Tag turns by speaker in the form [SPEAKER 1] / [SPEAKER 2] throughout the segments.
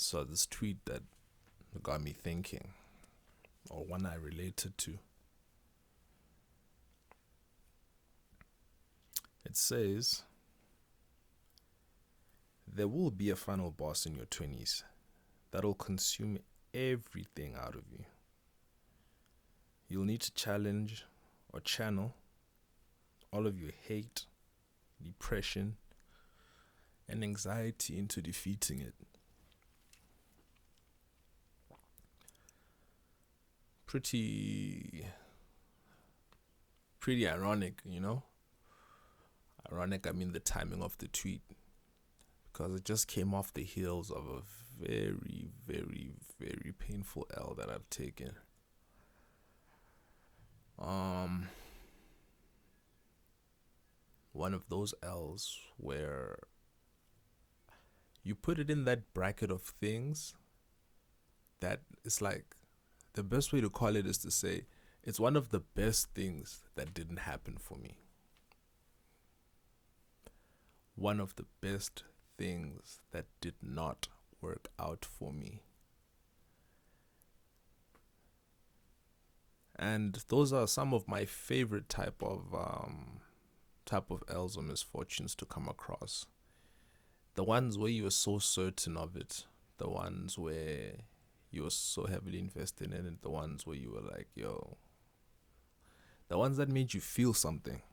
[SPEAKER 1] So this tweet that got me thinking, or one I related to, it says, there will be a final boss in your 20s that'll consume everything out of you. You'll need to challenge or channel all of your hate, depression, and anxiety into defeating it. Pretty ironic, you know? Ironic, I mean the timing of the tweet, because it just came off the heels of a very, very, very painful L that I've taken. One of those L's where you put it in that bracket of things that is like, the best way to call it is to say it's one of the best things that didn't happen for me. One of the best things that did not work out for me. And those are some of my favorite type of L's or misfortunes to come across. The ones where you were so certain of it, the ones where you were so heavily invested in it, the ones where you were like, yo, the ones that made you feel something,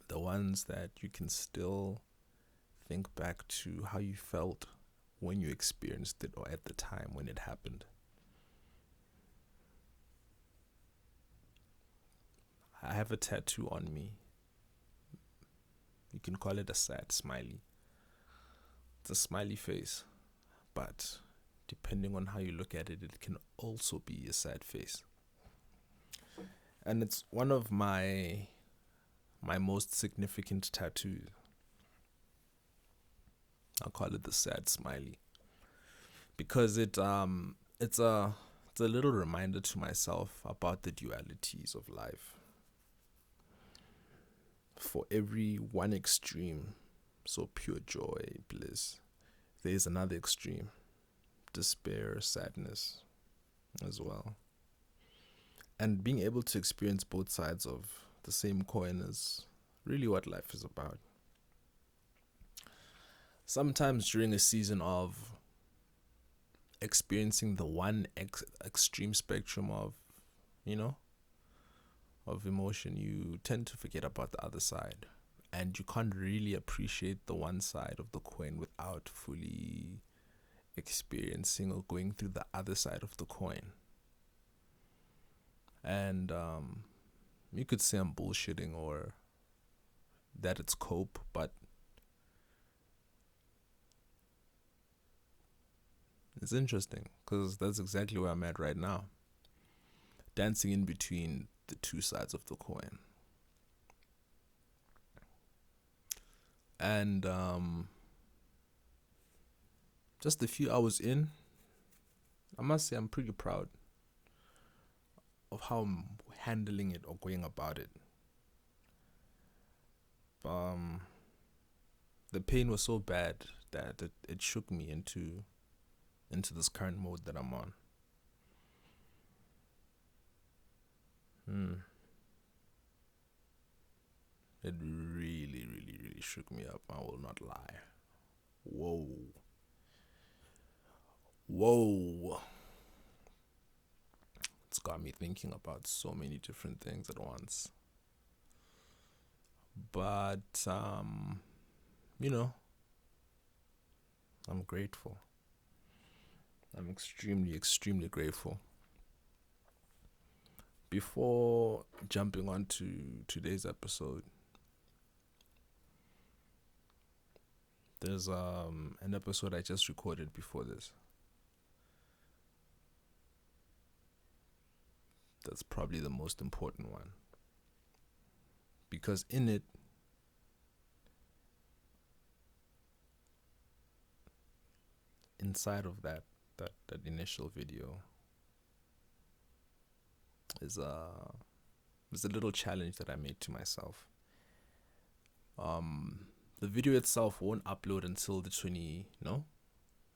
[SPEAKER 1] the ones that you can still think back to how you felt when you experienced it or at the time when it happened. I have a tattoo on me. You can call it a sad smiley. It's a smiley face, but depending on how you look at it, it can also be a sad face. And it's one of my most significant tattoos. I'll call it the sad smiley, because it's a little reminder to myself about the dualities of life. For every one extreme, so pure joy, bliss, there is another extreme, despair, sadness as well. And being able to experience both sides of the same coin is really what life is about. Sometimes during a season of experiencing the one extreme spectrum of, of emotion, you tend to forget about the other side. And you can't really appreciate the one side of the coin without fully experiencing or going through the other side of the coin. And you could say I'm bullshitting or that it's cope, but it's interesting because that's exactly where I'm at right now. Dancing in between the two sides of the coin. And just a few hours in, I must say I'm pretty proud of how I'm handling it or going about it. The pain was so bad that it shook me into this current mode that I'm on. It really, really, really shook me up. I will not lie. Whoa. It's got me thinking about so many different things at once. But, I'm grateful. I'm extremely, extremely grateful. Before jumping on to today's episode, there's an episode I just recorded before this. That's probably the most important one. Because in it, inside of that initial video is a little challenge that I made to myself. The video itself won't upload until the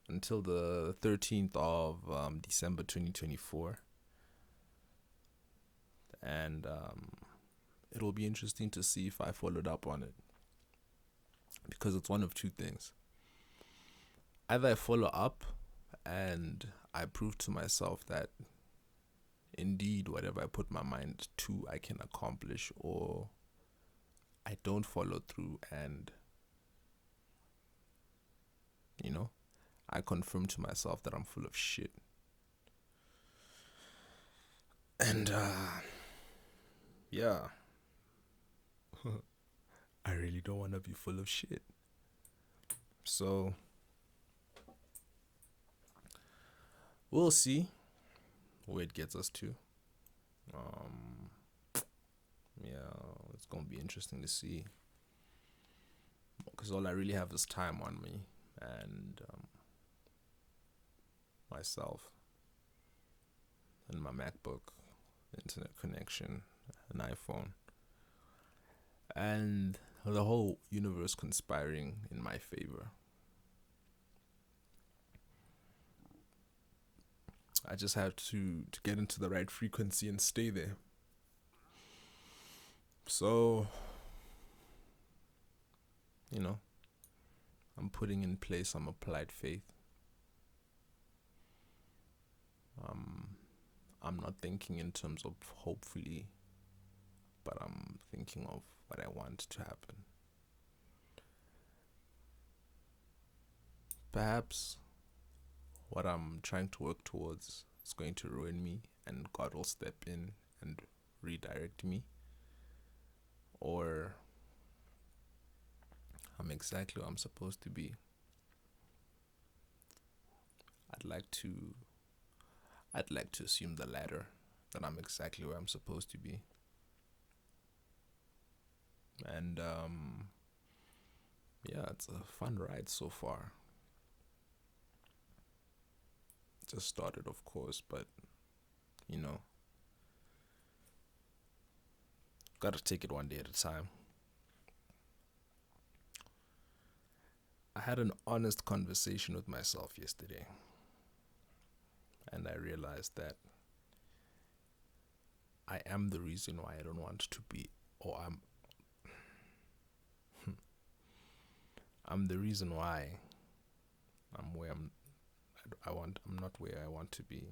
[SPEAKER 1] until the 13th of December 2024. And it'll be interesting to see if I followed up on it. Because it's one of two things. Either I follow up and I prove to myself that indeed whatever I put my mind to I can accomplish, or I don't follow through and I confirm to myself that I'm full of shit. And yeah. I really don't want to be full of shit. So we'll see where it gets us to. Yeah, it's gonna be interesting to see, because all I really have is time on me and myself and my MacBook, internet connection, an iPhone, and the whole universe conspiring in my favor. I just have to get into the right frequency and stay there. So, I'm putting in place some applied faith. I'm not thinking in terms of hopefully, but I'm thinking of what I want to happen. Perhaps what I'm trying to work towards is going to ruin me, and God will step in and redirect me. Or I'm exactly where I'm supposed to be. I'd like to assume the latter, that I'm exactly where I'm supposed to be. And yeah, it's a fun ride so far. Just started, of course, but gotta take it one day at a time. I had an honest conversation with myself yesterday, and I realized that I am the reason why I don't want to be, or I'm the reason why I'm where I'm not where I want to be.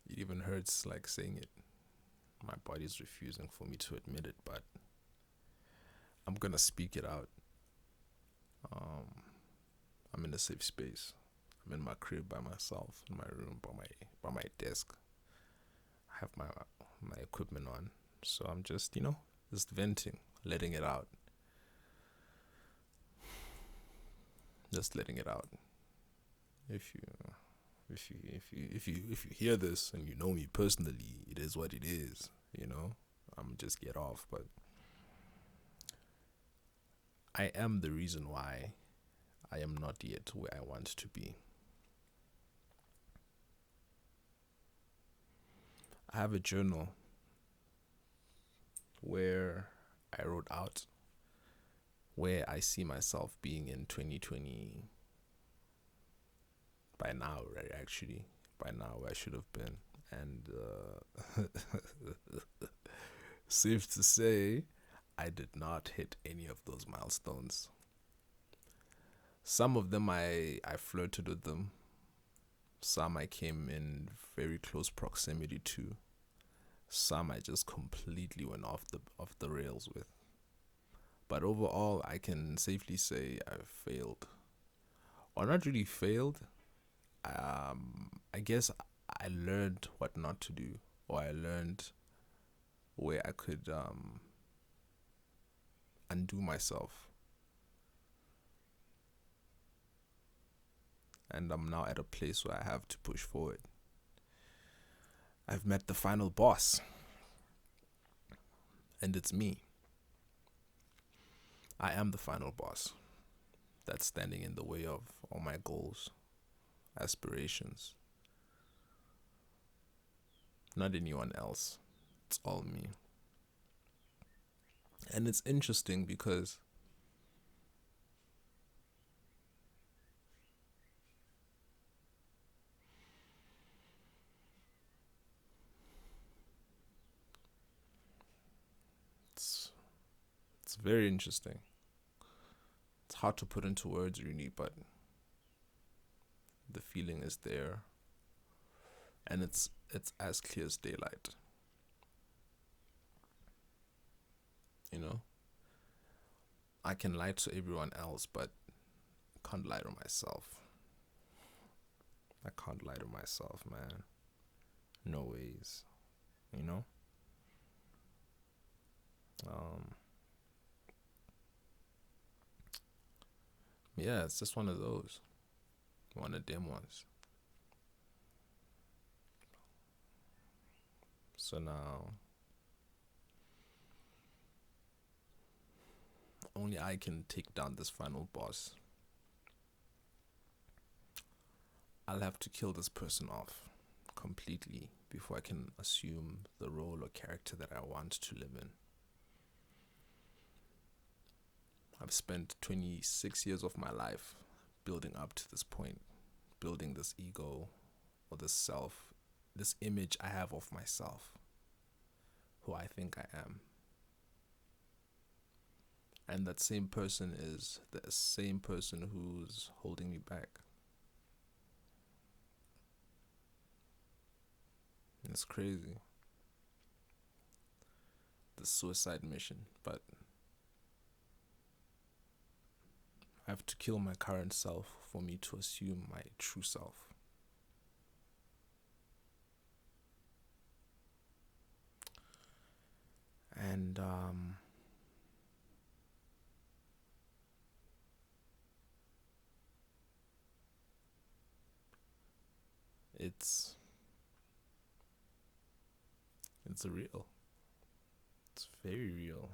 [SPEAKER 1] It even hurts like saying it. My body's refusing for me to admit it, but I'm gonna speak it out. I'm in a safe space. I'm in my crib by myself, in my room, by my desk. I have my equipment on, so I'm just just venting, letting it out. Just letting it out. If you hear this and you know me personally, it is what it is. I'm just get off, but I am the reason why I am not yet where I want to be. I have a journal where I wrote out where I see myself being in 2020. By now, right? Actually, by now I should have been. And safe to say, I did not hit any of those milestones. Some of them I flirted with them. Some I came in very close proximity to. Some I just completely went off the rails with. But overall, I can safely say I failed. Or not really failed. I guess I learned what not to do, or I learned where I could undo myself. And I'm now at a place where I have to push forward. I've met the final boss, and it's me. I am the final boss that's standing in the way of all my goals, aspirations. Not anyone else. It's all me. And it's interesting because It's very interesting. It's hard to put into words, really, but the feeling is there, and it's as clear as daylight. You know, I can lie to everyone else, but I can't lie to myself. I can't lie to myself, man. No ways. You know. Um. Yeah, it's just one of those. One of them ones. So now, only I can take down this final boss. I'll have to kill this person off completely before I can assume the role or character that I want to live in. I've spent 26 years of my life building up to this point, building this ego or this self, this image I have of myself, who I think I am. And that same person is the same person who's holding me back. It's crazy. The suicide mission, but I have to kill my current self for me to assume my true self. And it's real. It's very real.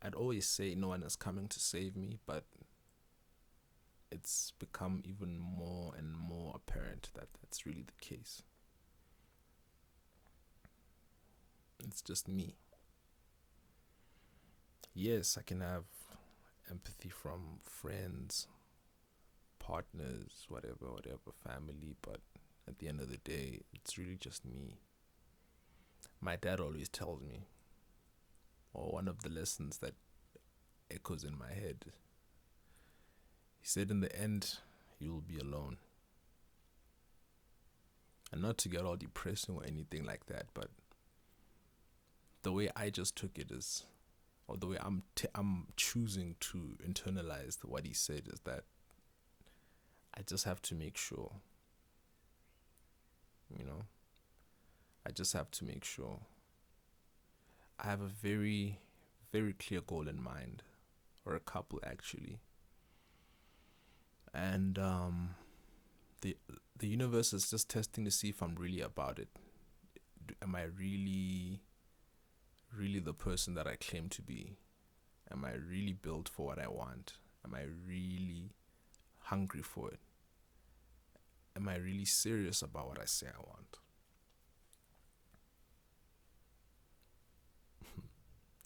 [SPEAKER 1] I'd always say no one is coming to save me, but it's become even more and more apparent that that's really the case. It's just me. Yes, I can have empathy from friends, partners, whatever, family, but at the end of the day, it's really just me. My dad always tells me, or one of the lessons that echoes in my head, he said, in the end, you'll be alone. And not to get all depressing or anything like that, but the way I just took it is, or the way I'm choosing to internalize what he said is that I just have to make sure, you know, I just have to make sure. I have a very, very clear goal in mind, or a couple actually. And the universe is just testing to see if I'm really about it. Am I really the person that I claim to be? Am I really built for what I want? Am I really hungry for it? Am I really serious about what I say I want?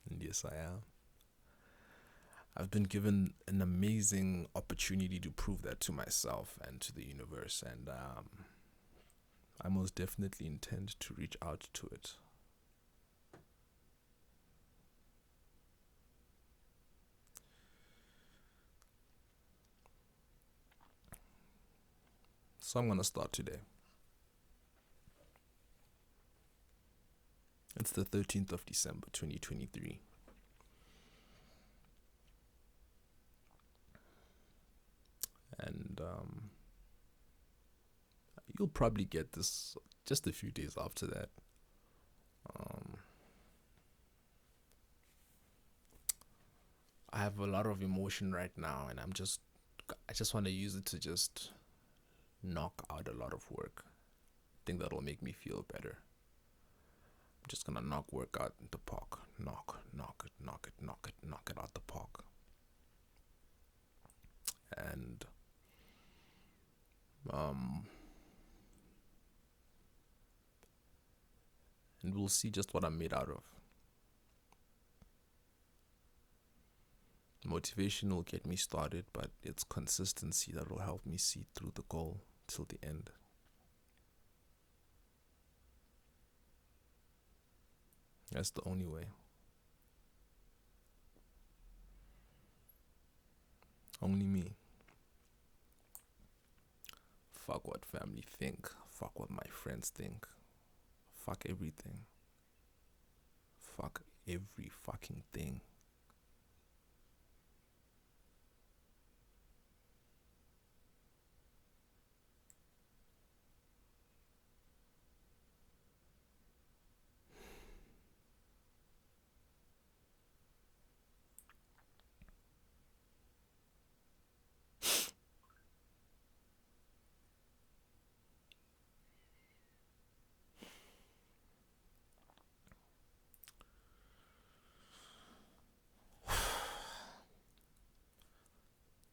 [SPEAKER 1] And yes, I am. I've been given an amazing opportunity to prove that to myself and to the universe, and I most definitely intend to reach out to it. So I'm going to start today. It's the 13th of December, 2023. And you'll probably get this just a few days after that. I have a lot of emotion right now, and I just want to use it to just knock out a lot of work. I think that'll make me feel better. I'm just gonna knock work out the park. Knock it out the park. And and we'll see just what I'm made out of. Motivation will get me started, but it's consistency that will help me see through the goal till the end. That's the only way. Only me. Fuck what family think. Fuck what my friends think. Fuck everything. Fuck every fucking thing.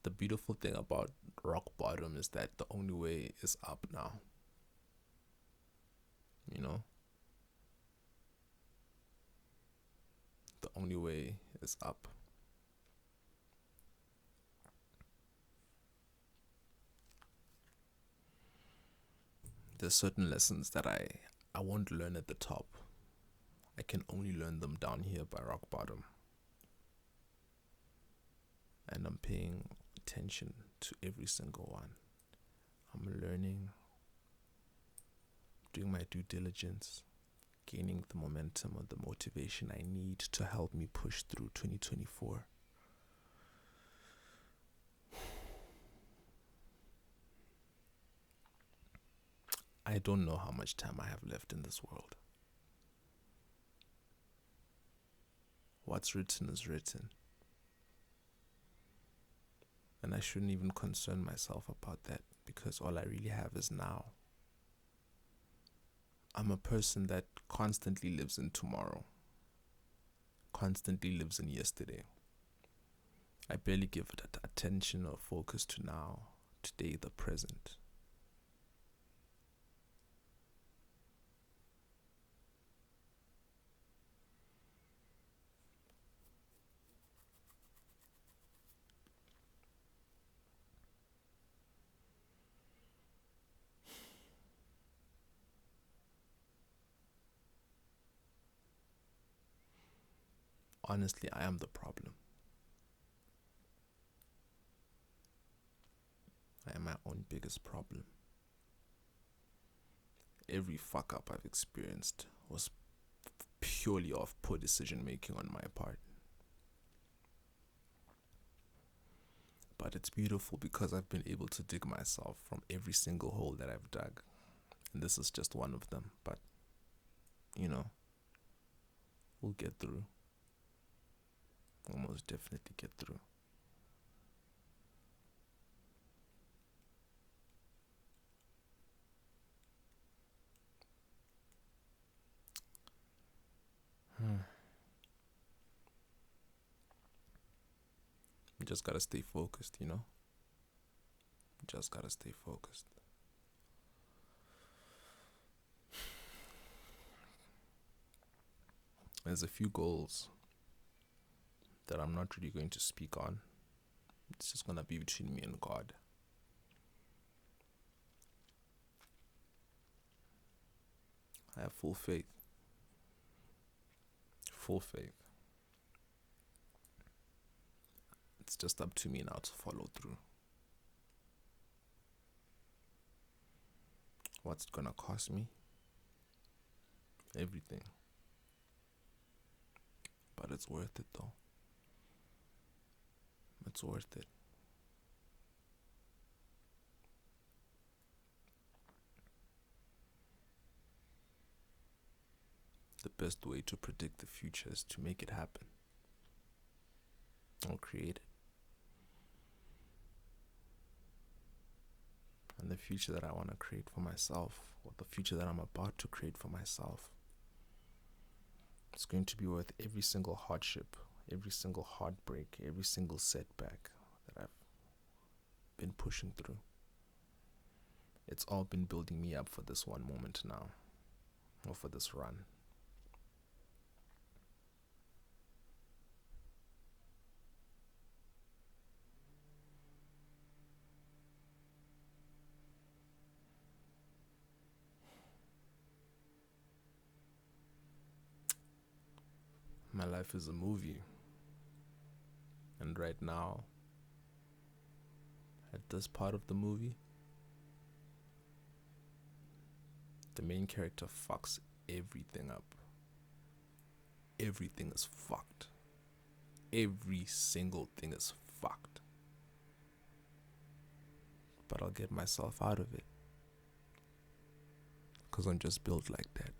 [SPEAKER 1] The beautiful thing about rock bottom is that the only way is up now. You know? The only way is up. There's certain lessons that I won't learn at the top. I can only learn them down here by rock bottom. And I'm paying attention to every single one. I'm learning, doing my due diligence, gaining the momentum or the motivation I need to help me push through 2024. I don't know how much time I have left in this world. What's written is written. And I shouldn't even concern myself about that because all I really have is now. I'm a person that constantly lives in tomorrow, constantly lives in yesterday. I barely give it attention or focus to now, today, the present. Honestly, I am the problem. I am my own biggest problem. Every fuck up I've experienced was purely off poor decision making on my part. But it's beautiful because I've been able to dig myself from every single hole that I've dug. And this is just one of them. But, we'll get through. We'll most definitely get through. You just gotta stay focused, Just gotta stay focused. There's a few goals that I'm not really going to speak on. It's just gonna be between me and God. I have full faith. Full faith. It's just up to me now to follow through. What's it gonna cost me? Everything. But it's worth it though. It's worth it. The best way to predict the future is to make it happen. Or create it. And the future that I want to create for myself, or the future that I'm about to create for myself, it's going to be worth every single hardship, every single heartbreak, every single setback that I've been pushing through. It's all been building me up for this one moment now, or for this run. life is a movie. And right now, at this part of the movie, the main character fucks everything up. Everything is fucked. Every single thing is fucked. But I'll get myself out of it. 'Cause I'm just built like that.